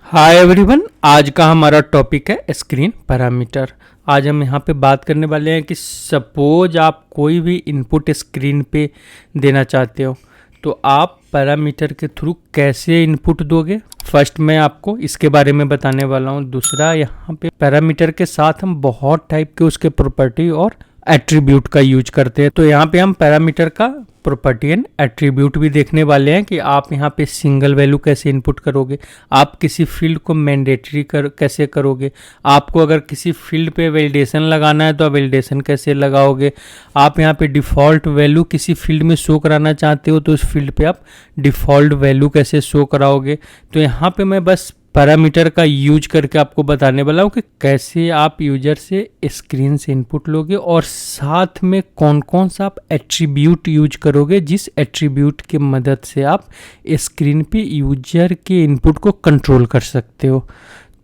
Hi everyone, आज का हमारा टॉपिक है स्क्रीन पैरामीटर। आज हम यहाँ पे बात करने वाले हैं कि सपोज आप कोई भी इनपुट स्क्रीन पे देना चाहते हो तो आप पैरामीटर के थ्रू कैसे इनपुट दोगे। फर्स्ट मैं आपको इसके बारे में बताने वाला हूँ। दूसरा, यहाँ पे पैरामीटर के साथ हम बहुत टाइप के उसके प्रॉपर्टी और एट्रीब्यूट का यूज करते हैं। तो यहाँ पे हम पैरामीटर का प्रॉपर्टी एंड एट्रीब्यूट भी देखने वाले हैं कि आप यहाँ पे सिंगल वैल्यू कैसे इनपुट करोगे, आप किसी फील्ड को मैंडेटरी कैसे करोगे, आपको अगर किसी फील्ड पे वैलिडेशन लगाना है तो आप वैलिडेशन कैसे लगाओगे, आप यहाँ पे डिफ़ॉल्ट वैल्यू किसी फील्ड में शो कराना चाहते हो तो उस फील्ड पे आप डिफ़ॉल्ट वैल्यू कैसे शो कराओगे। तो यहाँ पे मैं बस पैरामीटर का यूज करके आपको बताने वाला हूँ कि कैसे आप यूजर से स्क्रीन से इनपुट लोगे और साथ में कौन कौन सा आप एट्रीब्यूट यूज करोगे, जिस एट्रीब्यूट की मदद से आप स्क्रीन पे यूजर के इनपुट को कंट्रोल कर सकते हो।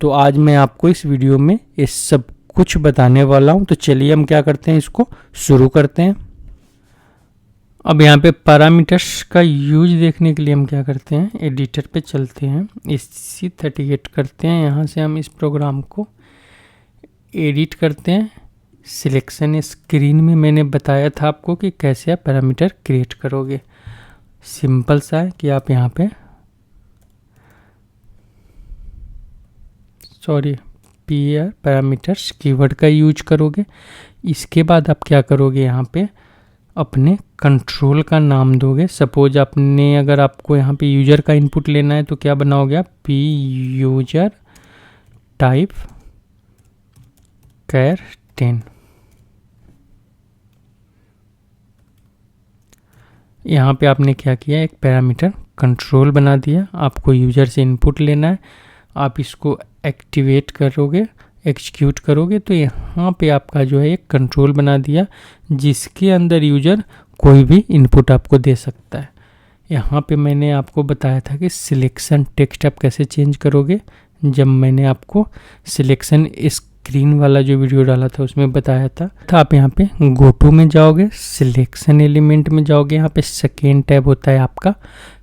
तो आज मैं आपको इस वीडियो में ये सब कुछ बताने वाला हूँ। तो चलिए हम क्या करते हैं, इसको शुरू करते हैं। अब यहाँ पे पैरामीटर्स का यूज देखने के लिए हम क्या करते हैं, एडिटर पे चलते हैं, इसी 38 करते हैं। यहाँ से हम इस प्रोग्राम को एडिट करते हैं। सिलेक्शन स्क्रीन में मैंने बताया था आपको कि कैसे आप पैरामीटर क्रिएट करोगे। सिंपल सा है कि आप यहाँ पे पैरामीटर्स कीवर्ड का यूज करोगे। इसके बाद आप क्या करोगे, यहाँ पे अपने कंट्रोल का नाम दोगे। सपोज अगर आपको यहाँ पे यूजर का इनपुट लेना है तो क्या बनाओगे आप, पी यूजर टाइप कैर 10। यहाँ पे आपने क्या किया, एक पैरामीटर कंट्रोल बना दिया। आपको यूजर से इनपुट लेना है, आप इसको एक्टिवेट करोगे, एग्जीक्यूट करोगे तो यहाँ पे आपका जो है एक कंट्रोल बना दिया जिसके अंदर यूजर कोई भी इनपुट आपको दे सकता है। यहाँ पे मैंने आपको बताया था कि सिलेक्शन टेक्स्ट आप कैसे चेंज करोगे। जब मैंने आपको सिलेक्शन स्क्रीन वाला जो वीडियो डाला था उसमें बताया था आप यहाँ पे गो टू में जाओगे, सिलेक्शन एलिमेंट में जाओगे, यहाँ पे सेकेंड टैब होता है आपका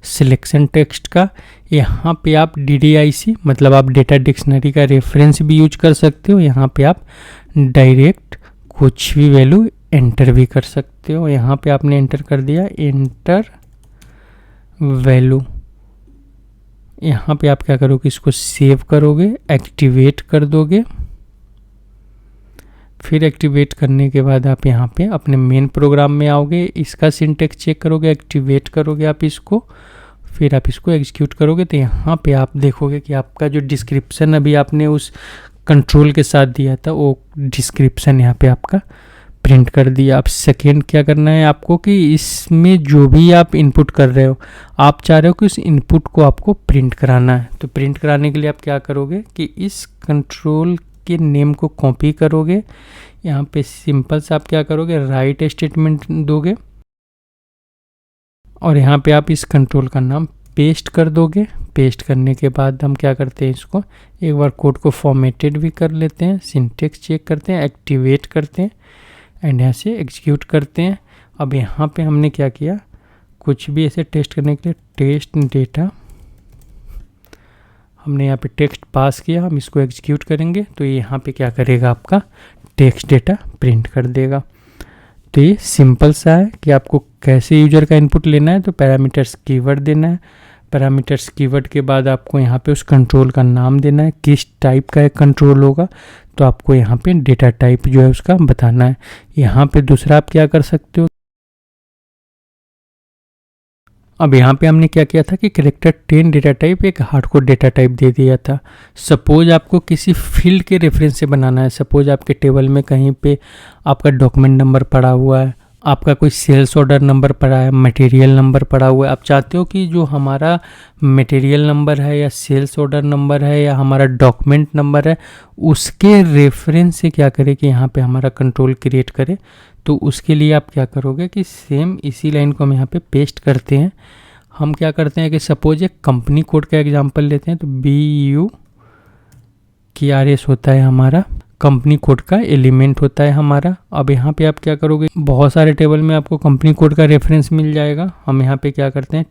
सिलेक्शन टेक्स्ट का। यहाँ पे आप DDIC मतलब आप डेटा डिक्शनरी का रेफरेंस भी यूज कर सकते हो। यहाँ पे आप डायरेक्ट कुछ भी वैल्यू एंटर भी कर सकते हो। यहाँ पे आपने एंटर कर दिया, एंटर वैल्यू। यहाँ पे आप क्या करोगे, इसको सेव करोगे, एक्टिवेट कर दोगे। फिर एक्टिवेट करने के बाद आप यहाँ पे अपने मेन प्रोग्राम में आओगे, इसका सिंटेक्स चेक करोगे, एक्टिवेट करोगे आप इसको, फिर आप इसको एग्जीक्यूट करोगे। तो यहाँ पे आप देखोगे कि आपका जो डिस्क्रिप्शन अभी आपने उस कंट्रोल के साथ दिया था वो डिस्क्रिप्शन यहाँ पे आपका प्रिंट कर दिया। अब सेकेंड क्या करना है आपको कि इसमें जो भी आप इनपुट कर रहे हो, आप चाह रहे हो कि उस इनपुट को आपको प्रिंट कराना है। तो प्रिंट कराने के लिए आप क्या करोगे कि इस कंट्रोल के नेम को कॉपी करोगे। यहाँ पे सिंपल सा आप क्या करोगे, राइट स्टेटमेंट दोगे और यहाँ पे आप इस कंट्रोल का नाम पेस्ट कर दोगे। पेस्ट करने के बाद हम क्या करते हैं, इसको एक बार कोड को फॉर्मेटेड भी कर लेते हैं, सिंटेक्स चेक करते हैं, एक्टिवेट करते हैं एंड यहाँ से एग्जीक्यूट करते हैं। अब यहाँ पे हमने क्या किया, कुछ भी ऐसे टेस्ट करने के लिए टेस्ट डेटा हमने यहाँ पे टेक्स्ट पास किया, हम इसको एग्जीक्यूट करेंगे तो ये यहाँ पे क्या करेगा, आपका टेक्स्ट डेटा प्रिंट कर देगा। तो ये सिंपल सा है कि आपको कैसे यूजर का इनपुट लेना है। तो पैरामीटर्स कीवर्ड देना है, पैरामीटर्स कीवर्ड के बाद आपको यहाँ पे उस कंट्रोल का नाम देना है, किस टाइप का एक कंट्रोल होगा तो आपको यहाँ पे डेटा टाइप जो है उसका बताना है। यहाँ पे दूसरा आप क्या कर सकते हो, अब यहाँ पे हमने क्या किया था कि कैरेक्टर 10 डेटा टाइप एक हार्डकोड डेटा टाइप दे दिया था। सपोज आपको किसी फील्ड के रेफरेंस से बनाना है, सपोज आपके टेबल में कहीं पे आपका डॉक्यूमेंट नंबर पड़ा हुआ है, आपका कोई सेल्स ऑर्डर नंबर पड़ा है, मटेरियल नंबर पड़ा हुआ है, आप चाहते हो कि जो हमारा मटेरियल नंबर है या सेल्स ऑर्डर नंबर है या हमारा डॉक्यूमेंट नंबर है उसके रेफरेंस से क्या करे कि यहाँ पे हमारा कंट्रोल क्रिएट करे। तो उसके लिए आप क्या करोगे कि सेम इसी लाइन को हम यहाँ पे पेस्ट करते हैं। हम क्या करते हैं कि सपोज एक कंपनी कोड का एग्जांपल लेते हैं तो BUKRS होता है हमारा कंपनी कोड का एलिमेंट होता है हमारा। अब यहाँ पे आप क्या करोगे, बहुत सारे टेबल में आपको कंपनी कोड का रेफरेंस मिल जाएगा। हम यहाँ पे क्या करते हैं,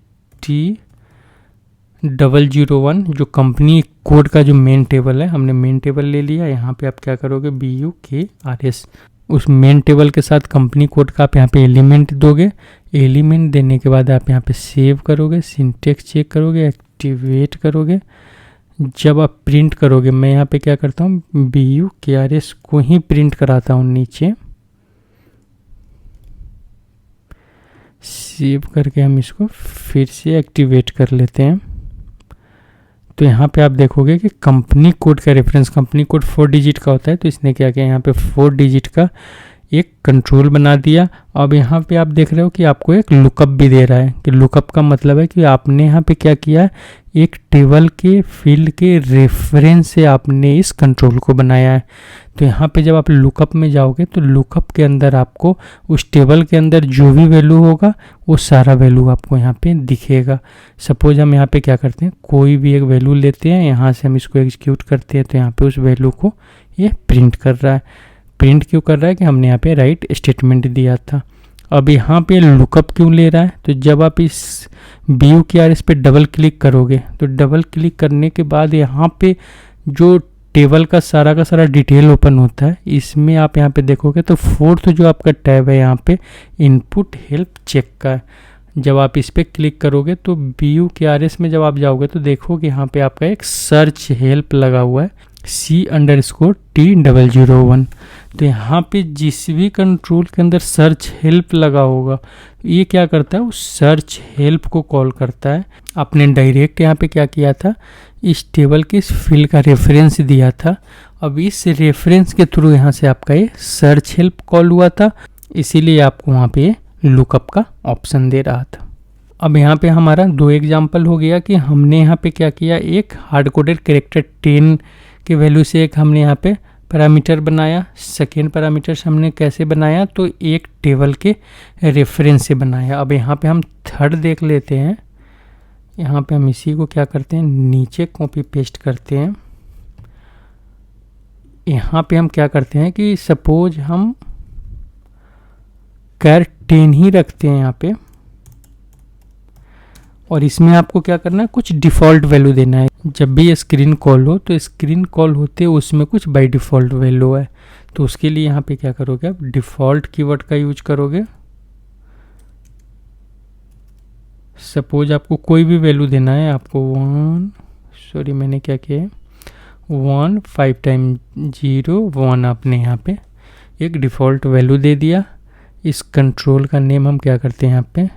001 जो कंपनी कोड का जो मेन टेबल है, हमने मेन टेबल ले लिया। यहाँ पे आप क्या करोगे, BUKRS, उस मेन टेबल के साथ कंपनी कोड का आप यहाँ पे एलिमेंट दोगे। एलिमेंट देने के बाद आप यहाँ पे सेव करोगे, सिंटेक्स चेक करोगे, एक्टिवेट करोगे। जब आप प्रिंट करोगे, मैं यहाँ पे क्या करता हूँ, BUKRS को ही प्रिंट कराता हूँ नीचे। सेव करके हम इसको फिर से एक्टिवेट कर लेते हैं। तो यहाँ पे आप देखोगे कि कंपनी कोड का रेफरेंस, कंपनी कोड 4 डिजिट का होता है, तो इसने क्या किया, यहाँ पे 4 डिजिट का एक कंट्रोल बना दिया। अब यहाँ पे आप देख रहे हो कि आपको एक लुकअप भी दे रहा है, कि लुकअप का मतलब है कि आपने यहाँ पे क्या किया, एक टेबल के फील्ड के रेफरेंस से आपने इस कंट्रोल को बनाया है। तो यहाँ पे जब आप लुकअप में जाओगे तो लुकअप के अंदर आपको उस टेबल के अंदर जो भी वैल्यू होगा वो सारा वैल्यू आपको यहाँ पे दिखेगा। सपोज हम यहाँ पे क्या करते हैं, कोई भी एक वैल्यू लेते हैं, यहाँ से हम इसको एग्जीक्यूट करते हैं, तो यहाँ पे उस वैल्यू को ये प्रिंट कर रहा है। प्रिंट क्यों कर रहा है, कि हमने यहाँ पे राइट स्टेटमेंट दिया था। अब यहाँ पे लुकअप क्यों ले रहा है, तो जब आप इस BUKRS पे डबल क्लिक करोगे, तो डबल क्लिक करने के बाद यहाँ पे जो टेबल का सारा डिटेल ओपन होता है, इसमें आप यहाँ पे देखोगे तो फोर्थ जो आपका टैब है यहाँ पे इनपुट हेल्प चेक का है। जब आप इस पर क्लिक करोगे तो BUKRS में जब आप जाओगे तो देखोगे यहाँ पे आपका एक सर्च हेल्प लगा हुआ है, C_T001। तो यहाँ पे जिस भी कंट्रोल के अंदर सर्च हेल्प लगा होगा, ये क्या करता है, उस सर्च हेल्प को कॉल करता है। आपने डायरेक्ट यहाँ पे क्या किया था, इस टेबल के इस फील्ड का रेफरेंस दिया था। अब इस रेफरेंस के थ्रू यहाँ से आपका ये सर्च हेल्प कॉल हुआ था, इसीलिए आपको वहाँ पे लुकअप का ऑप्शन दे रहा था। अब यहाँ पे हमारा 2 एग्जाम्पल हो गया कि हमने यहाँ पे क्या किया, एक हार्ड कोडेड कैरेक्टर 10 के वैल्यू से एक हमने यहाँ पे पैरामीटर बनाया। सेकेंड पैरामीटर हमने कैसे बनाया, तो एक टेबल के रेफरेंस से बनाया। अब यहाँ पे हम थर्ड देख लेते हैं। यहाँ पे हम इसी को क्या करते हैं, नीचे कॉपी पेस्ट करते हैं। यहाँ पे हम क्या करते हैं कि सपोज हम कैर 10 ही रखते हैं यहाँ पे, और इसमें आपको क्या करना है, कुछ डिफ़ॉल्ट वैल्यू देना है। जब भी ये स्क्रीन कॉल हो तो स्क्रीन कॉल होते उसमें कुछ बाय डिफ़ॉल्ट वैल्यू है, तो उसके लिए यहाँ पे क्या करोगे, आप डिफ़ॉल्ट कीवर्ड का यूज करोगे। सपोज आपको कोई भी वैल्यू देना है, आपको 1 5 टाइम 0 1 आपने यहाँ पे एक डिफ़ॉल्ट वैल्यू दे दिया। इस कंट्रोल का नेम हम क्या करते हैं, यहाँ पे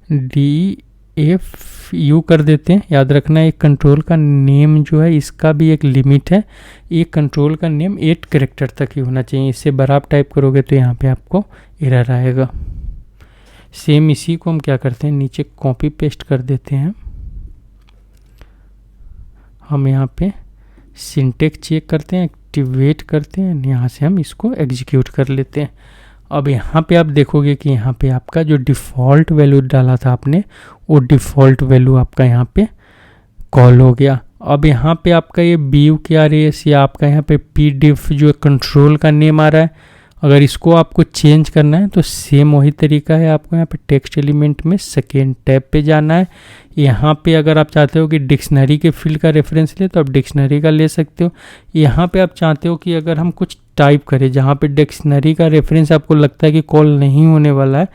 DFU कर देते हैं। याद रखना एक कंट्रोल का नेम जो है इसका भी एक लिमिट है, एक कंट्रोल का नेम 8 कैरेक्टर तक ही होना चाहिए। इससे बड़ा आप टाइप करोगे तो यहाँ पे आपको एरर आएगा। सेम इसी को हम क्या करते हैं, नीचे कॉपी पेस्ट कर देते हैं। हम यहाँ पे सिंटेक्स चेक करते हैं, एक्टिवेट करते हैं, यहाँ से हम इसको एग्जीक्यूट कर लेते हैं। अब यहाँ पे आप देखोगे कि यहाँ पे आपका जो डिफ़ॉल्ट वैल्यू डाला था आपने, वो डिफ़ॉल्ट वैल्यू आपका यहाँ पे कॉल हो गया। अब यहाँ पे आपका ये BUKRS या आपका यहाँ पे PDIF जो कंट्रोल का नेम आ रहा है, अगर इसको आपको चेंज करना है तो सेम वही तरीका है। आपको यहाँ पे टेक्स्ट एलिमेंट में सेकेंड टैब पे जाना है। यहाँ पे अगर आप चाहते हो कि डिक्शनरी के फील्ड का रेफरेंस ले तो आप डिक्शनरी का ले सकते हो। यहाँ पे आप चाहते हो कि अगर हम कुछ टाइप करें जहाँ पे डिक्शनरी का रेफरेंस आपको लगता है कि कॉल नहीं होने वाला है,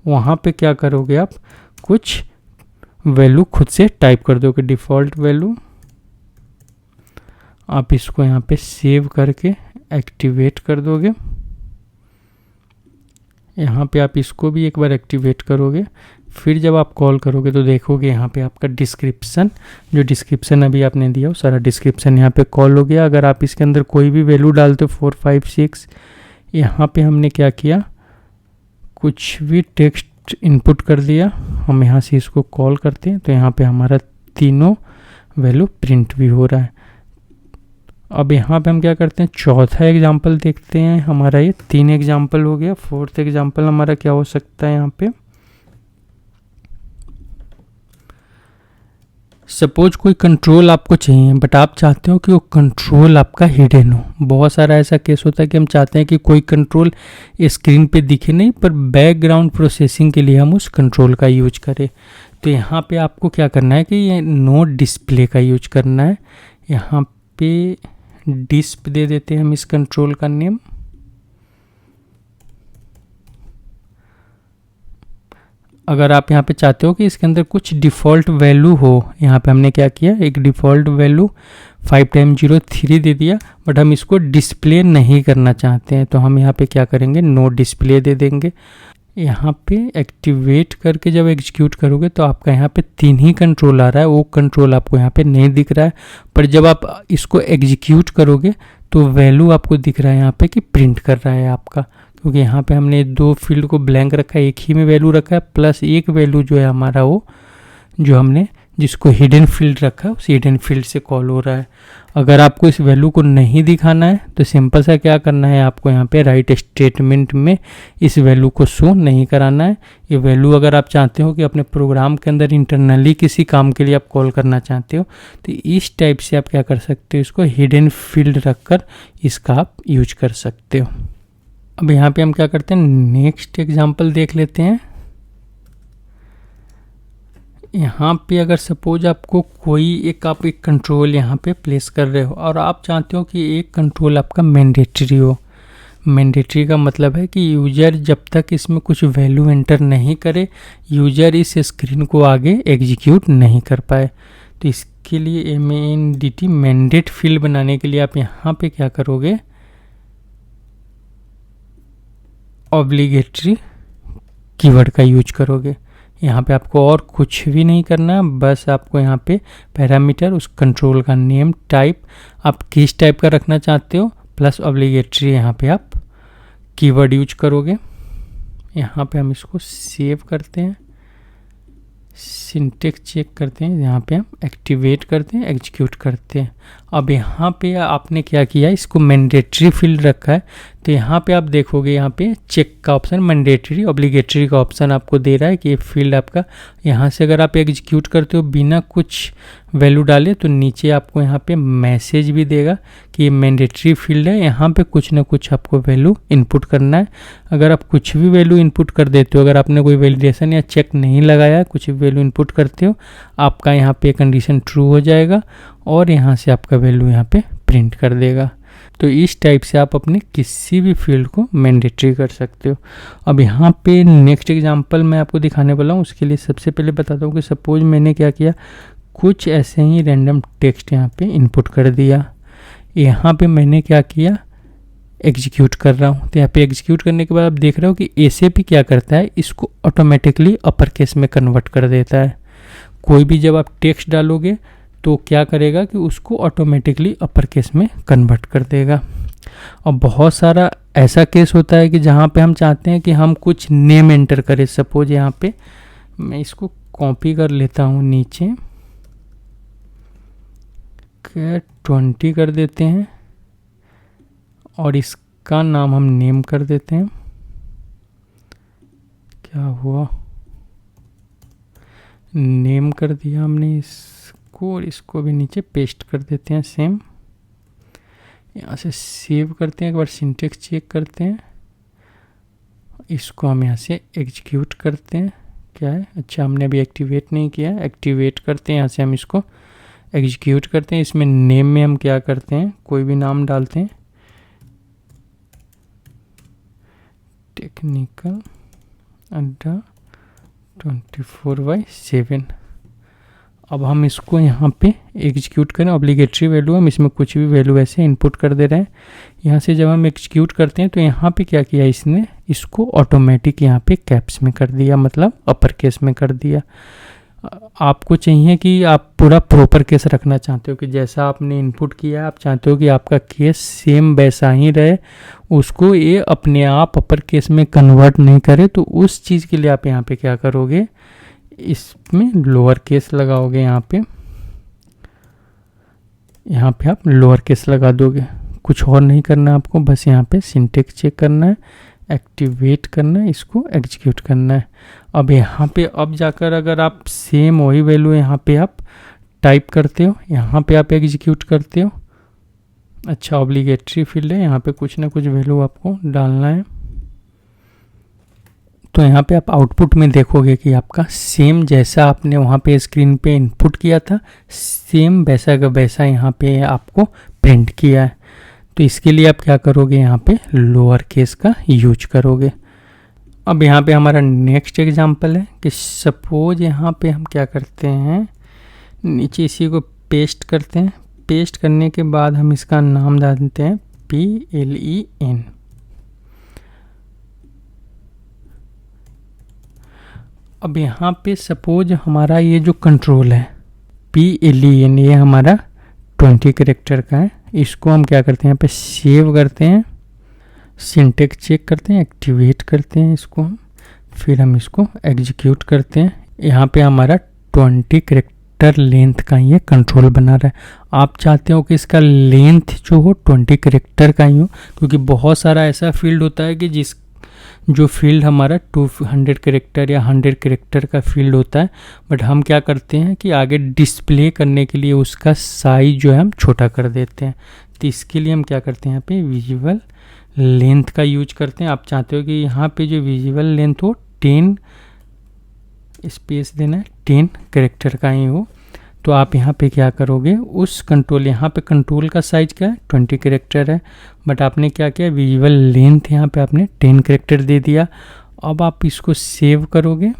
वहाँ पे क्या करोगे, आप कुछ वैल्यू खुद से टाइप कर दोगे, डिफ़ॉल्ट वैल्यू। आप इसको यहाँ पे सेव करके एक्टिवेट कर दोगे। यहाँ पे आप इसको भी एक बार एक्टिवेट करोगे। फिर जब आप कॉल करोगे तो देखोगे यहाँ पे आपका डिस्क्रिप्शन, जो डिस्क्रिप्शन अभी आपने दिया वो सारा डिस्क्रिप्शन यहाँ पे कॉल हो गया। अगर आप इसके अंदर कोई भी वैल्यू डालते हो 4 5 6, यहाँ पे हमने क्या किया, कुछ भी टेक्स्ट इनपुट कर दिया। हम यहाँ से इसको कॉल करते हैं तो यहाँ पे हमारा तीनों वैल्यू प्रिंट भी हो रहा है। अब यहाँ पे हम क्या करते हैं, चौथा एग्जाम्पल देखते हैं। हमारा ये 3 एग्जाम्पल हो गया। फोर्थ एग्जाम्पल हमारा क्या हो सकता है, यहाँ पे सपोज कोई कंट्रोल आपको चाहिए बट आप चाहते हो कि वो कंट्रोल आपका हिडन हो। बहुत सारा ऐसा केस होता है कि हम चाहते हैं कि कोई कंट्रोल स्क्रीन पे दिखे नहीं, पर बैकग्राउंड प्रोसेसिंग के लिए हम उस कंट्रोल का यूज करें। तो यहाँ पे आपको क्या करना है कि ये नो डिस्प्ले का यूज करना है। यहाँ पे डिस्प दे देते हैं हम इस कंट्रोल का नेम। अगर आप यहाँ पे चाहते हो कि इसके अंदर कुछ डिफ़ॉल्ट वैल्यू हो, यहाँ पे हमने क्या किया, एक डिफ़ॉल्ट वैल्यू 5 टाइम्स 0 3 दे दिया, बट हम इसको डिस्प्ले नहीं करना चाहते हैं, तो हम यहाँ पे क्या करेंगे, नो डिस्प्ले दे देंगे। यहाँ पे एक्टिवेट करके जब एग्जीक्यूट करोगे तो आपका यहाँ पे 3 ही कंट्रोल आ रहा है, वो कंट्रोल आपको यहाँ पे नहीं दिख रहा है, पर जब आप इसको एग्जीक्यूट करोगे तो वैल्यू आपको दिख रहा है यहाँ पे कि प्रिंट कर रहा है आपका, क्योंकि यहाँ पे हमने 2 फील्ड को ब्लैंक रखा है, एक ही में वैल्यू रखा है, प्लस एक वैल्यू जो है हमारा वो जो हमने जिसको हिडन फील्ड रखा है उस हिडन फील्ड से कॉल हो रहा है। अगर आपको इस वैल्यू को नहीं दिखाना है तो सिंपल सा क्या करना है, आपको यहाँ पे राइट स्टेटमेंट में इस वैल्यू को शो नहीं कराना है। ये वैल्यू अगर आप चाहते हो कि अपने प्रोग्राम के अंदर इंटरनली किसी काम के लिए आप कॉल करना चाहते हो तो इस टाइप से आप क्या कर सकते हो, इसको हिडन फील्ड रखकर इसका आप यूज कर सकते हो। अब यहाँ पे हम क्या करते हैं, नेक्स्ट एग्जांपल देख लेते हैं। यहाँ पे अगर सपोज आपको आप एक कंट्रोल यहाँ पे प्लेस कर रहे हो और आप चाहते हो कि एक कंट्रोल आपका मैंडेटरी हो। मैंडेटरी का मतलब है कि यूजर जब तक इसमें कुछ वैल्यू एंटर नहीं करे, यूजर इस स्क्रीन को आगे एग्जीक्यूट नहीं कर पाए। तो इसके लिए MANDT मैंडेट फील्ड बनाने के लिए आप यहाँ पे क्या करोगे, ऑब्लिगेटरी कीवर्ड का यूज करोगे। यहाँ पे आपको और कुछ भी नहीं करना, बस आपको यहाँ पे पैरामीटर, उस कंट्रोल का नेम, टाइप आप किस टाइप का रखना चाहते हो, प्लस ऑब्लिगेटरी यहाँ पे आप कीवर्ड यूज करोगे। यहाँ पे हम इसको सेव करते हैं, सिंटेक्स चेक करते हैं, यहाँ पे हम एक्टिवेट करते हैं, एग्जीक्यूट करते हैं। अब यहाँ पे आपने क्या किया, इसको मैंडेटरी फील्ड रखा है, तो यहाँ पे आप देखोगे यहाँ पे चेक का ऑप्शन, मैंडेटरी ऑब्लिगेटरी का ऑप्शन आपको दे रहा है कि ये फील्ड आपका, यहाँ से अगर आप एग्जीक्यूट करते हो बिना कुछ वैल्यू डाले तो नीचे आपको यहाँ पे मैसेज भी देगा कि ये मैंडेटरी फील्ड है, यहाँ पे कुछ ना कुछ आपको वैल्यू इनपुट करना है। अगर आप कुछ भी वैल्यू इनपुट कर देते हो, अगर आपने कोई वैलिडेशन या चेक नहीं लगाया, कुछ भी वैल्यू इनपुट करते हो, आपका यहाँ पे कंडीशन ट्रू हो जाएगा और यहाँ से आपका वैल्यू यहाँ पे प्रिंट कर देगा। तो इस टाइप से आप अपने किसी भी फील्ड को मैंडेटरी कर सकते हो। अब यहाँ पे नेक्स्ट एग्जांपल मैं आपको दिखाने वाला हूँ, उसके लिए सबसे पहले बताता हूँ कि सपोज मैंने क्या किया, कुछ ऐसे ही रैंडम टेक्स्ट यहाँ पे इनपुट कर दिया। यहाँ पे मैंने क्या किया, एग्जीक्यूट कर रहा हूँ, तो यहाँ पे एग्जीक्यूट करने के बाद आप देख रहे हो कि ASAP क्या करता है, इसको ऑटोमेटिकली अपर केस में कन्वर्ट कर देता है। कोई भी जब आप टेक्स्ट डालोगे तो क्या करेगा कि उसको ऑटोमेटिकली अपर केस में कन्वर्ट कर देगा। और बहुत सारा ऐसा केस होता है कि जहाँ पे हम चाहते हैं कि हम कुछ नेम एंटर करें। सपोज यहाँ पे मैं इसको कॉपी कर लेता हूँ, नीचे 20 कर देते हैं और इसका नाम हम नेम कर देते हैं। क्या हुआ, नेम कर दिया हमने इसको और इसको भी नीचे पेस्ट कर देते हैं सेम। यहाँ से सेव करते हैं, एक बार सिंटेक्स चेक करते हैं, इसको हम यहाँ से एग्जीक्यूट करते हैं। क्या है, अच्छा हमने अभी एक्टिवेट नहीं किया, एक्टिवेट करते हैं, यहाँ से हम इसको एग्जीक्यूट करते हैं। इसमें नेम में हम क्या करते हैं, कोई भी नाम डालते हैं, टेक्निकल अड्डा 24/7। अब हम इसको यहाँ पे एग्जीक्यूट करें, ऑब्लिगेटरी वैल्यू, हम इसमें कुछ भी वैल्यू ऐसे इनपुट कर दे रहे हैं। यहाँ से जब हम एग्जीक्यूट करते हैं तो यहाँ पे क्या किया इसने, इसको ऑटोमेटिक यहाँ पे कैप्स में कर दिया, मतलब अपर केस में कर दिया। आपको चाहिए कि आप पूरा प्रॉपर केस रखना चाहते हो कि जैसा आपने इनपुट किया आप चाहते हो कि आपका केस सेम वैसा ही रहे, उसको ये अपने आप अपर केस में कन्वर्ट नहीं करे। तो उस चीज़ के लिए आप यहाँ पे क्या करोगे, इसमें लोअर केस लगाओगे। यहाँ पे आप लोअर केस लगा दोगे, कुछ और नहीं करना आपको, बस यहाँ पे सिंटेक्स चेक करना है, एक्टिवेट करना है, इसको एग्जीक्यूट करना है। अब यहाँ पे अब जाकर अगर आप सेम वही वैल्यू यहाँ पे आप टाइप करते हो, यहाँ पे आप एग्जीक्यूट करते हो। अच्छा ऑब्लिगेटरी फील्ड है, यहाँ पे कुछ ना कुछ वैल्यू आपको डालना है। तो यहाँ पे आप आउटपुट में देखोगे कि आपका सेम जैसा आपने वहाँ पे स्क्रीन पे इनपुट किया था, सेम वैसा का वैसा यहाँ पे आपको प्रिंट किया है। तो इसके लिए आप क्या करोगे, यहाँ पे लोअर केस का यूज करोगे। अब यहाँ पे हमारा नेक्स्ट एग्जांपल है कि सपोज यहाँ पे हम क्या करते हैं, नीचे इसी को पेस्ट करते हैं। पेस्ट करने के बाद हम इसका नाम डाल देते हैं PLEN। अब यहाँ पे सपोज हमारा ये जो कंट्रोल है PLEN, ये हमारा 20 कैरेक्टर का है। इसको हम क्या करते हैं, यहाँ पे सेव करते हैं, सिंटेक्स चेक करते हैं, एक्टिवेट करते हैं इसको हम, फिर हम इसको एग्जीक्यूट करते हैं। यहाँ पे हमारा 20 कैरेक्टर लेंथ का ये कंट्रोल बना रहा है। आप चाहते हो कि इसका लेंथ जो हो 20 कैरेक्टर का ही हो, क्योंकि बहुत सारा ऐसा फील्ड होता है कि जो फील्ड हमारा 200 कैरेक्टर या 100 कैरेक्टर का फील्ड होता है, बट हम क्या करते हैं कि आगे डिस्प्ले करने के लिए उसका साइज जो है हम छोटा कर देते हैं। तो इसके लिए हम क्या करते हैं, यहाँ पे विजुअल लेंथ का यूज करते हैं। आप चाहते हो कि यहाँ पे जो विजुअल लेंथ हो 10 स्पेस देना है, 10 कैरेक्टर का ही हो, तो आप यहाँ पे क्या करोगे, उस कंट्रोल, यहाँ पे कंट्रोल का साइज क्या है 20 कैरेक्टर है, बट आपने क्या किया, विजुअल लेंथ यहाँ पे आपने 10 कैरेक्टर दे दिया। अब आप इसको सेव करोगे,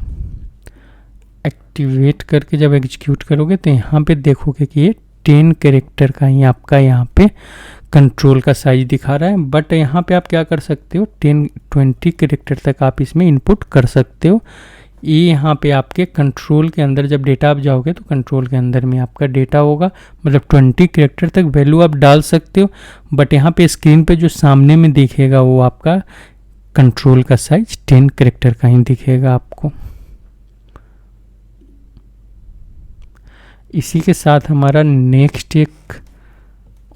एक्टिवेट करके जब एग्जीक्यूट करोगे तो यहाँ पे देखोगे कि ये 10 कैरेक्टर का ही आपका यहाँ पे कंट्रोल का साइज दिखा रहा है। बट यहाँ पे आप क्या कर सकते हो, 20 कैरेक्टर तक आप इसमें इनपुट कर सकते हो। ये यहाँ पे आपके कंट्रोल के अंदर जब डेटा आप जाओगे तो कंट्रोल के अंदर में आपका डेटा होगा, मतलब 20 कैरेक्टर तक वैल्यू आप डाल सकते हो। बट यहाँ पे स्क्रीन पे जो सामने में दिखेगा वो आपका कंट्रोल का साइज 10 कैरेक्टर का ही दिखेगा आपको। इसी के साथ हमारा नेक्स्ट एक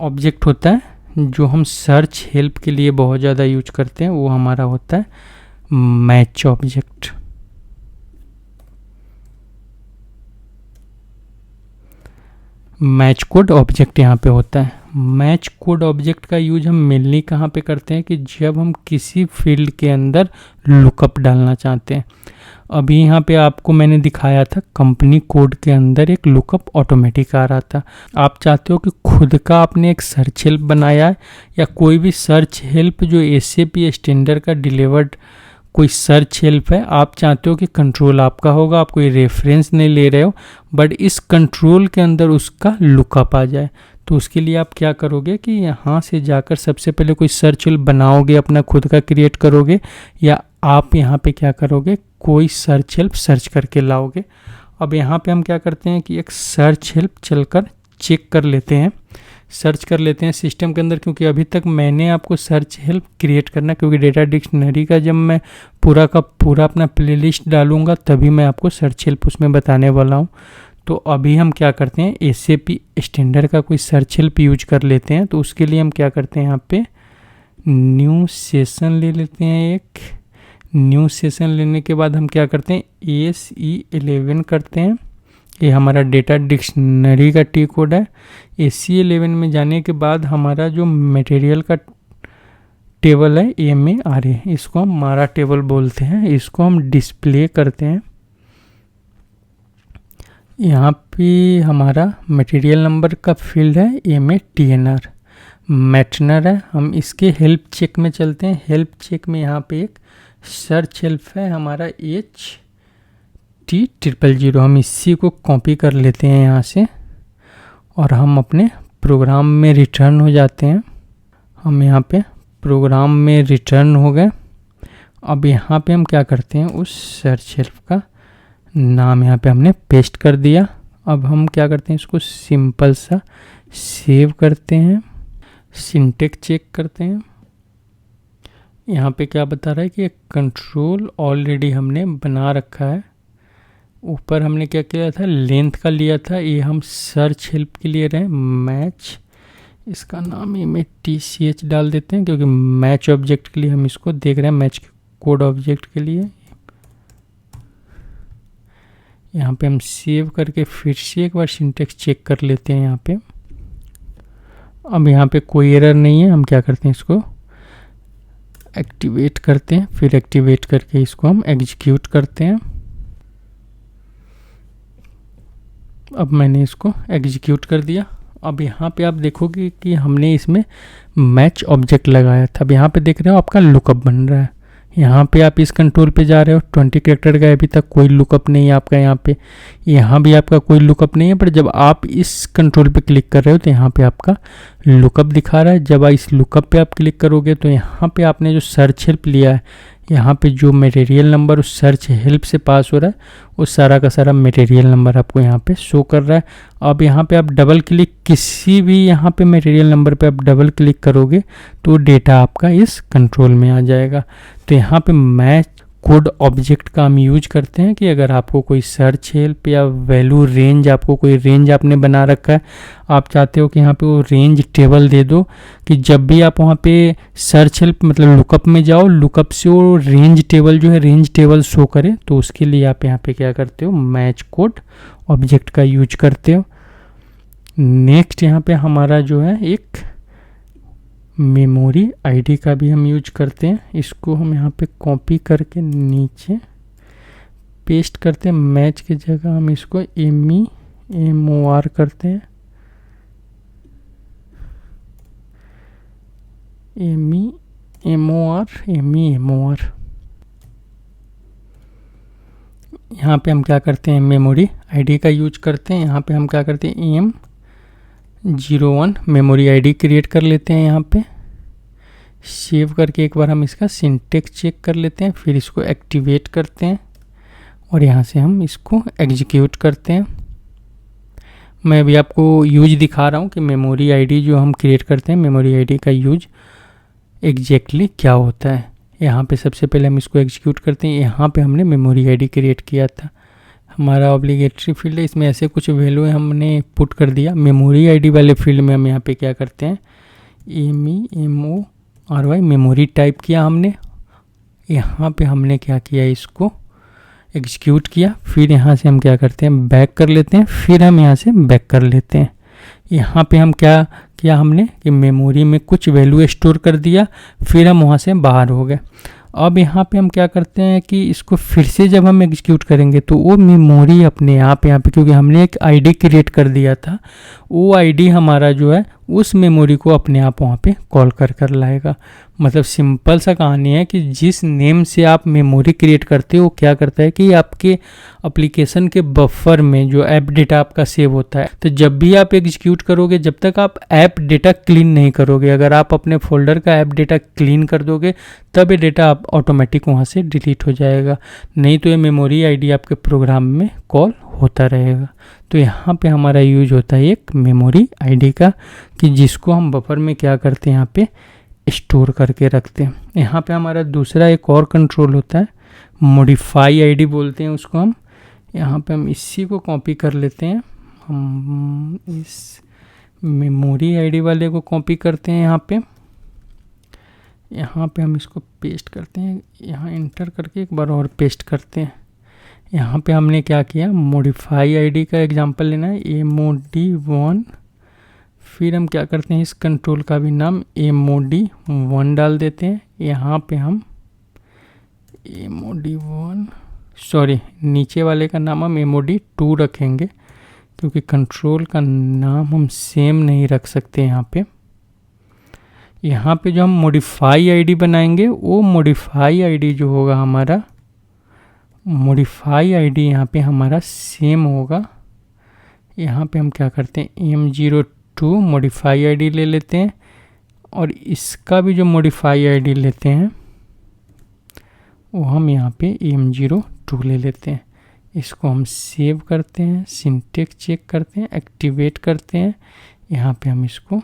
ऑब्जेक्ट होता है जो हम सर्च हेल्प के लिए बहुत ज़्यादा यूज करते हैं, वो हमारा होता है match object. Match code object यहाँ पे होता है। मैच कोड ऑब्जेक्ट का यूज हम मेनली कहाँ पे करते हैं कि जब हम किसी फील्ड के अंदर लुकअप डालना चाहते हैं। अभी यहाँ पे आपको मैंने दिखाया था कंपनी कोड के अंदर एक लुकअप ऑटोमेटिक आ रहा था। आप चाहते हो कि खुद का आपने एक सर्च हेल्प बनाया है या कोई भी सर्च हेल्प जो SAP स्टैंडर्ड का डिलीवर्ड कोई सर्च हेल्प है, आप चाहते हो कि कंट्रोल आपका होगा, आप कोई रेफरेंस नहीं ले रहे हो, बट इस कंट्रोल के अंदर उसका लुकअप आ जाए। तो उसके लिए आप क्या करोगे कि यहाँ से जाकर सबसे पहले कोई सर्च हेल्प बनाओगे, अपना खुद का क्रिएट करोगे, या आप यहाँ पे क्या करोगे, कोई सर्च हेल्प सर्च करके लाओगे। अब यहाँ पे हम क्या करते हैं कि एक सर्च हेल्प चलकर चेक कर लेते हैं, सर्च कर लेते हैं सिस्टम के अंदर, क्योंकि अभी तक मैंने आपको सर्च हेल्प क्रिएट करना, क्योंकि डेटा डिक्शनरी का जब मैं पूरा का पूरा अपना प्लेलिस्ट डालूंगा तभी मैं आपको सर्च हेल्प उसमें बताने वाला हूँ। तो अभी हम क्या करते हैं, SAP स्टैंडर्ड का कोई सर्च हेल्प यूज कर लेते हैं। तो उसके लिए हम क्या करते हैं, यहाँ पे न्यू सेशन ले लेते हैं। एक न्यू सेशन लेने के बाद हम क्या करते हैं, ACE11 करते हैं। ये हमारा डेटा डिक्शनरी का टी कोड है। ACE11 में जाने के बाद हमारा जो मटेरियल का टेबल है MARA, इसको हम मारा टेबल बोलते हैं, इसको हम डिस्प्ले करते हैं। यहाँ पे हमारा मटेरियल नंबर का फील्ड है MATNR, मैटनर है। हम इसके हेल्प चेक में चलते हैं। हेल्प चेक में यहाँ पे एक सर्च हेल्प है हमारा HT000। हम इसी को कॉपी कर लेते हैं यहाँ से और हम अपने प्रोग्राम में रिटर्न हो जाते हैं। हम यहाँ पे प्रोग्राम में रिटर्न हो गए। अब यहाँ पे हम क्या करते हैं, उस सर्च हेल्प का नाम यहाँ पे हमने पेस्ट कर दिया। अब हम क्या करते हैं, इसको सिंपल सा सेव करते हैं, सिंटेक्स चेक करते हैं। यहाँ पे क्या बता रहा है कि एक कंट्रोल ऑलरेडी हमने बना रखा है। ऊपर हमने क्या किया था, लेंथ का लिया था, ये हम सर्च हेल्प के लिए रहे मैच, इसका नाम MATCH डाल देते हैं, क्योंकि मैच ऑब्जेक्ट के लिए हम इसको देख रहे हैं, मैच कोड ऑब्जेक्ट के लिए। यहाँ पे हम सेव करके फिर से एक बार सिंटेक्स चेक कर लेते हैं यहाँ पे। अब यहाँ पे कोई एरर नहीं है। हम क्या करते हैं, इसको एक्टिवेट करते हैं, फिर एक्टिवेट करके इसको हम एग्जीक्यूट करते हैं। अब मैंने इसको एग्जीक्यूट कर दिया। अब यहाँ पे आप देखोगे कि हमने इसमें मैच ऑब्जेक्ट लगाया था। अब यहाँ पे देख रहे हो आपका लुकअप बन रहा है। यहाँ पे आप इस कंट्रोल पे जा रहे हो, 20 कैरेक्टर का अभी तक कोई लुकअप नहीं है आपका। यहाँ भी आपका कोई लुकअप नहीं है, पर जब आप इस कंट्रोल पे क्लिक कर रहे हो तो यहाँ पे आपका लुकअप दिखा रहा है। जब इस लुकअप पे आप क्लिक करोगे तो यहाँ पे आपने जो सर्च हेल्प लिया है, यहाँ पे जो मटेरियल नंबर उस सर्च हेल्प से पास हो रहा है, वो सारा का सारा मटेरियल नंबर आपको यहाँ पे शो कर रहा है। अब यहाँ पे आप डबल क्लिक, किसी भी यहाँ पे मटेरियल नंबर पे आप डबल क्लिक करोगे तो डेटा आपका इस कंट्रोल में आ जाएगा। तो यहाँ पे मैच कोड ऑब्जेक्ट का हम यूज करते हैं कि अगर आपको कोई सर्च हेल्प या वैल्यू रेंज, आपको कोई रेंज आपने बना रखा है, आप चाहते हो कि यहाँ पे वो रेंज टेबल दे दो कि जब भी आप वहाँ पे सर्च हेल्प मतलब लुकअप में जाओ, लुकअप से वो रेंज टेबल जो है रेंज टेबल शो करे। तो उसके लिए आप यहाँ पे क्या करते हो, मैच कोड ऑब्जेक्ट का यूज करते हो। नेक्स्ट यहाँ पे हमारा जो है एक मेमोरी आईडी का भी हम यूज करते हैं। इसको हम यहाँ पे कॉपी करके नीचे पेस्ट करते हैं। मैच की जगह हम इसको MEMOR करते हैं, MEMOR। यहाँ पे हम क्या करते हैं, मेमोरी आईडी का यूज करते हैं। यहाँ पे हम क्या करते हैं, AM01 मेमोरी आईडी क्रिएट कर लेते हैं। यहाँ पे सेव करके एक बार हम इसका सिंटेक्स चेक कर लेते हैं, फिर इसको एक्टिवेट करते हैं और यहाँ से हम इसको एग्जीक्यूट करते हैं। मैं अभी आपको यूज दिखा रहा हूँ कि मेमोरी आईडी जो हम क्रिएट करते हैं, मेमोरी आईडी का यूज एग्जैक्टली क्या होता है। यहाँ पे सबसे पहले हम इसको एग्जीक्यूट करते हैं। यहाँ पे हमने मेमोरी आईडी क्रिएट किया था, हमारा ऑब्लिगेटरी फील्ड है, इसमें ऐसे कुछ वैल्यू हमने पुट कर दिया। मेमोरी आईडी वाले फील्ड में हम यहाँ पे क्या करते हैं, MEMORY मेमोरी टाइप किया हमने। यहाँ पे हमने क्या किया, इसको एग्जीक्यूट किया। फिर यहाँ से हम क्या करते हैं, बैक कर लेते हैं। फिर हम यहाँ से बैक कर लेते हैं। यहाँ पे हम क्या किया हमने कि मेमोरी में कुछ वैल्यू स्टोर कर दिया, फिर हम वहाँ से बाहर हो गए। अब यहाँ पे हम क्या करते हैं कि इसको फिर से जब हम एग्जीक्यूट करेंगे तो वो मेमोरी अपने आप यहाँ पे, क्योंकि हमने एक आईडी क्रिएट कर दिया था, वो आईडी हमारा जो है उस मेमोरी को अपने आप वहाँ पे कॉल कर लाएगा। मतलब सिंपल सा कहानी है कि जिस नेम से आप मेमोरी क्रिएट करते हो, वो क्या करता है कि आपके एप्लीकेशन के बफर में जो ऐप डेटा आपका सेव होता है, तो जब भी आप एग्जीक्यूट करोगे, जब तक आप ऐप डेटा क्लीन नहीं करोगे, अगर आप अपने फोल्डर का ऐप डेटा क्लीन कर दोगे तब ये डेटा आप ऑटोमेटिक वहाँ से डिलीट हो जाएगा, नहीं तो ये मेमोरी आईडी आपके प्रोग्राम में कॉल होता रहेगा। तो यहाँ पे हमारा यूज होता है एक मेमोरी आईडी का, कि जिसको हम बफर में क्या करते हैं, यहाँ पे स्टोर करके रखते हैं। यहाँ पे हमारा दूसरा एक और कंट्रोल होता है, मॉडिफाई आईडी बोलते हैं उसको हम। यहाँ पे हम इसी को कॉपी कर लेते हैं, हम इस मेमोरी आईडी वाले को कॉपी करते हैं। यहाँ पे हम इसको पेस्ट करते हैं, यहाँ इंटर करके एक बार और पेस्ट करते हैं। यहाँ पे हमने क्या किया, मॉडिफाई आईडी का एग्जांपल लेना है, MOD1। फिर हम क्या करते हैं, इस कंट्रोल का भी नाम MOD1 डाल देते हैं। यहाँ पे हम MOD1, सॉरी नीचे वाले का नाम हम MOD2 रखेंगे, क्योंकि कंट्रोल का नाम हम सेम नहीं रख सकते। यहाँ पे जो हम मॉडिफाई आईडी बनाएंगे, वो मॉडिफाई आईडी जो होगा हमारा, मॉडिफाई आईडी यहाँ पे हमारा सेम होगा। यहाँ पे हम क्या करते हैं, M02 मॉडिफाई आईडी ले लेते हैं, और इसका भी जो मॉडिफाई आईडी लेते हैं वो हम यहाँ पे M02 ले लेते हैं। इसको हम सेव करते हैं, सिंटेक्स चेक करते हैं, एक्टिवेट करते हैं। यहाँ पे हम इसको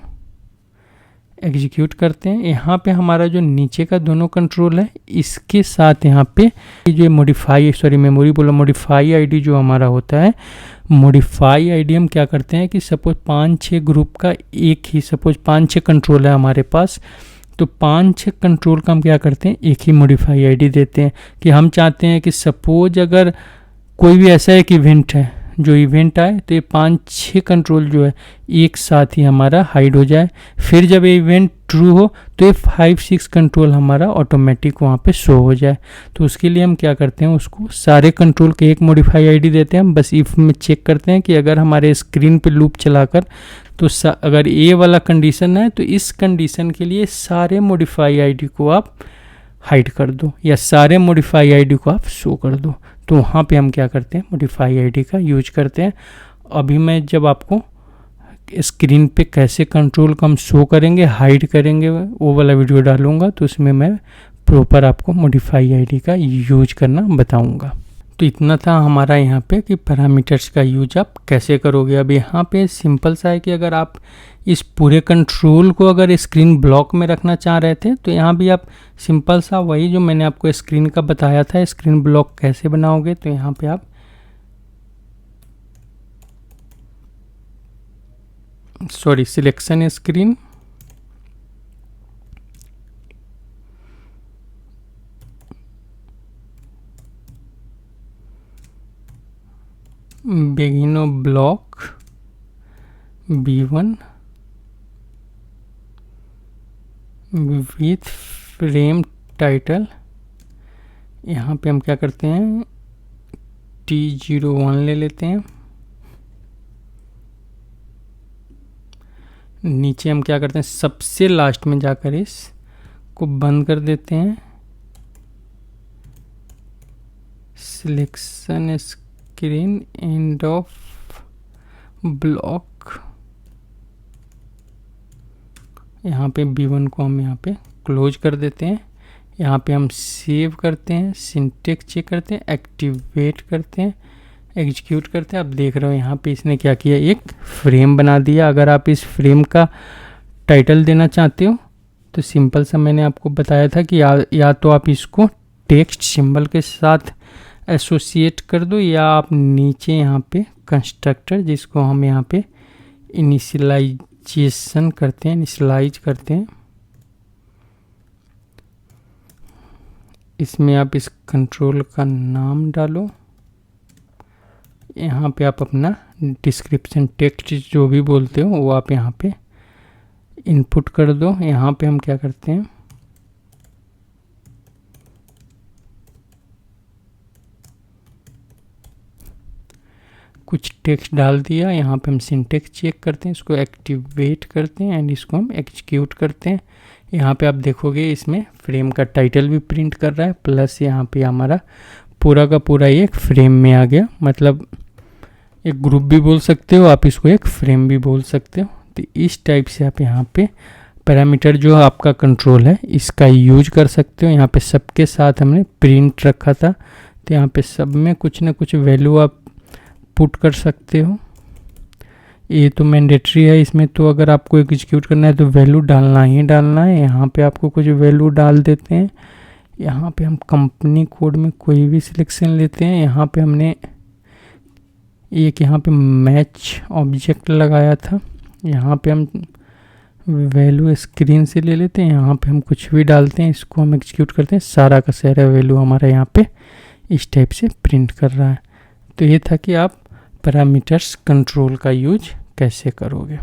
एग्जीक्यूट करते हैं। यहाँ पे हमारा जो नीचे का दोनों कंट्रोल है, इसके साथ यहाँ पे जो मॉडिफाई आईडी जो हमारा होता है, मॉडिफाई आईडी हम क्या करते हैं कि सपोज 5-6 ग्रुप का एक ही, सपोज 5-6 कंट्रोल है हमारे पास, तो 5-6 कंट्रोल का हम क्या करते हैं, एक ही मॉडिफाई आईडी देते हैं। कि हम चाहते हैं कि सपोज अगर कोई भी ऐसा एक इवेंट है, जो इवेंट आए, तो ये 5-6 कंट्रोल जो है एक साथ ही हमारा हाइड हो जाए। फिर जब ये इवेंट ट्रू हो तो ये 5-6 कंट्रोल हमारा ऑटोमेटिक वहाँ पे शो हो जाए। तो उसके लिए हम क्या करते हैं, उसको सारे कंट्रोल के एक मॉडिफाई आईडी देते हैं। हम बस इफ़ में चेक करते हैं कि अगर हमारे स्क्रीन पे लूप चलाकर तो अगर ये वाला कंडीशन है तो इस कंडीशन के लिए सारे मॉडिफाई आईडी को आप हाइड कर दो या सारे मॉडिफाई आईडी को आप शो कर दो। तो वहाँ पे हम क्या करते हैं, मॉडिफाई आईडी का यूज करते हैं। अभी मैं जब आपको स्क्रीन पे कैसे कंट्रोल को हम शो करेंगे, हाइड करेंगे, वो वाला वीडियो डालूंगा, तो उसमें मैं प्रॉपर आपको मॉडिफाई आईडी का यूज करना बताऊंगा। तो इतना था हमारा यहाँ पे कि पैरामीटर्स का यूज आप कैसे करोगे। अब यहाँ पे सिंपल सा है कि अगर आप इस पूरे कंट्रोल को अगर स्क्रीन ब्लॉक में रखना चाह रहे थे तो यहाँ भी आप सिंपल सा वही जो मैंने आपको स्क्रीन का बताया था, स्क्रीन ब्लॉक कैसे बनाओगे। तो यहाँ पे आप सिलेक्शन स्क्रीन, बेगिनो block B1 with frame title, यहाँ पे हम क्या करते हैं T01 ले लेते हैं। नीचे हम क्या करते हैं, सबसे लास्ट में जाकर इसको बंद कर देते हैं। Selection screen end of block, यहाँ पे B1 को हम यहाँ पे क्लोज कर देते हैं। यहाँ पे हम सेव करते हैं, सिंटेक्स चेक करते हैं, एक्टिवेट करते हैं, एग्जीक्यूट करते हैं। आप देख रहे हो यहाँ पे इसने क्या किया, एक फ्रेम बना दिया। अगर आप इस फ्रेम का टाइटल देना चाहते हो तो सिंपल सा मैंने आपको बताया था कि या तो आप इसको टेक्स्ट सिंबल के साथ एसोसिएट कर दो, या आप नीचे यहाँ पे कंस्ट्रक्टर जिसको हम यहाँ पे इनिशियलाइजेशन करते हैं, इनिशियलाइज करते हैं, इसमें आप इस कंट्रोल का नाम डालो। यहाँ पे आप अपना डिस्क्रिप्शन टेक्स्ट जो भी बोलते हो वो आप यहाँ पे इनपुट कर दो। यहाँ पे हम क्या करते हैं, कुछ टेक्स्ट डाल दिया। यहाँ पे हम सिंटेक्स चेक करते हैं, इसको एक्टिवेट करते हैं एंड इसको हम एग्जीक्यूट करते हैं। यहाँ पे आप देखोगे इसमें फ्रेम का टाइटल भी प्रिंट कर रहा है, प्लस यहाँ पे हमारा पूरा का पूरा एक फ्रेम में आ गया। मतलब एक ग्रुप भी बोल सकते हो आप, इसको एक फ्रेम भी बोल सकते हो। तो इस टाइप से आप यहाँ पे पैरामीटर जो आपका कंट्रोल है इसका यूज कर सकते हो। यहाँ पे सबके साथ हमने प्रिंट रखा था, तो यहाँ पे सब में कुछ ना कुछ वैल्यू आप पुट कर सकते हो। ये तो मैंडेटरी है इसमें, तो अगर आपको एग्जीक्यूट करना है तो वैल्यू डालना ही डालना है। यहाँ पे आपको कुछ वैल्यू डाल देते हैं। यहाँ पे हम कंपनी कोड में कोई भी सिलेक्शन लेते हैं। यहाँ पे हमने एक यहाँ पे मैच ऑब्जेक्ट लगाया था, यहाँ पे हम वैल्यू स्क्रीन से ले लेते हैं। यहाँ पे हम कुछ भी डालते हैं, इसको हम एग्जीक्यूट करते हैं, सारा का सारा वैल्यू हमारा यहाँ पे इस टाइप से प्रिंट कर रहा है। तो ये था कि आप पैरामीटर्स कंट्रोल का यूज कैसे करोगे।